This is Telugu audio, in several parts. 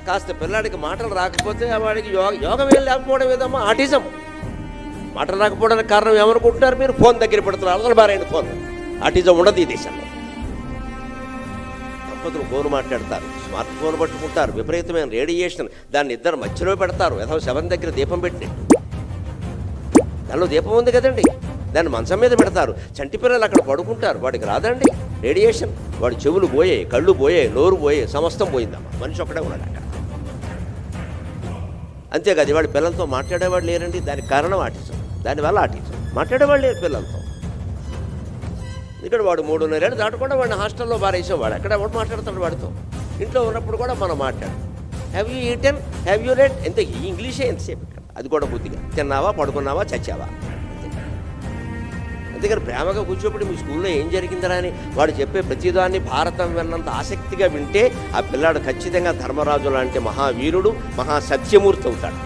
కాస్త పిల్లాడికి మాటలు రాకపోతే వాడికి యోగం ఏం లేకపోవడం ఏదమ్మా ఆటిజం. మాటలు రాకపోవడానికి కారణం ఏమనుకుంటున్నారు మీరు? ఫోన్ దగ్గర పెడుతున్నారు, అసలు బారైన ఫోన్. ఆటిజం ఉండదు ఈ దేశంలో. దంపతులు ఫోన్ మాట్లాడతారు, స్మార్ట్ ఫోన్ పట్టుకుంటారు, విపరీతమైన రేడియేషన్, దాన్ని ఇద్దరు మధ్యలో పెడతారు, ఏదో శవం దగ్గర దీపం పెట్టినట్టు. దానిలో దీపం ఉంది కదండి, దాన్ని మంచం మీద పెడతారు. చంటి పిల్లలు అక్కడ పడుకుంటారు, వాడికి రాదండి రేడియేషన్. వాడి చెవులు పోయాయి, కళ్ళు పోయాయి, నోరు పోయాయి, సమస్తం పోయిందమ్మా. మనిషి ఒక్కడే ఉన్నాడు అక్కడ. అంతేకాదు వాడి పిల్లలతో మాట్లాడేవాడు లేరండి. దానికి కారణం ఆటిజం. దానివల్ల ఆటిజం. మాట్లాడేవాళ్ళు లేరు పిల్లలతో. ఇక్కడ వాడు 3.5 ఏళ్ళు దాటకుండా వాడిని హాస్టల్లో బారేసేవాడు. అక్కడ ఎవడు మాట్లాడుతాడు వాడితో? ఇంట్లో ఉన్నప్పుడు కూడా మనం మాట్లాడు. Have you eaten, have you red, ఎంత ఇంగ్లీషే ఎంతసేపు ఇక్కడ. అది కూడా బుద్ధిగా తిన్నావా, పడుకున్నావా, చచ్చావా. అందుకని ప్రేమగా కూర్చోబెట్టి మీ స్కూల్లో ఏం జరిగిందిరా అని వాడు చెప్పే ప్రతిదాన్ని భారతం విన్నంత ఆసక్తిగా వింటే ఆ పిల్లాడు ఖచ్చితంగా ధర్మరాజు లాంటి మహావీరుడు, మహాసత్యమూర్తి అవుతాడు.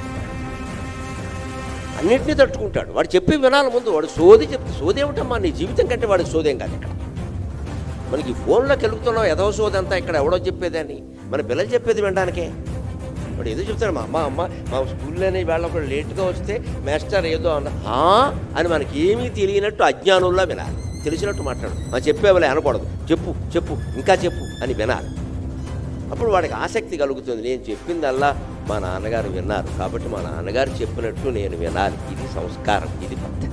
అన్నింటినీ తట్టుకుంటాడు. వాడు చెప్పి వినాలి ముందు. వాడు సోది సోది ఏమిటమ్మా నీ జీవితం కంటే వాడికి సోదేం కాదు ఇక్కడ. మనకి ఫోన్లోకి వెలుగుతున్నావు ఎదవ సోది అంతా ఇక్కడ ఎవడో చెప్పేదని. మన పిల్లలు చెప్పేది వినడానికే. వాడు ఏదో చెప్తాడు, మా అమ్మ మా స్కూల్లోనే వేళ కూడా లేట్గా వస్తే మాస్టర్ ఏదో అన్న అని మనకి ఏమీ తెలియనట్టు అజ్ఞానుల్లో వినాలి. తెలిసినట్టు మాట్లాడు. మా చెప్పేవాళ్ళే అనకూడదు. చెప్పు చెప్పు ఇంకా చెప్పు అని వినాలి. అప్పుడు వాడికి ఆసక్తి కలుగుతుంది. నేను చెప్పిందల్లా మా నాన్నగారు విన్నారు కాబట్టి మా నాన్నగారు చెప్పినట్టు నేను వినాలి. ఇది సంస్కారం, ఇది పద్ధతి.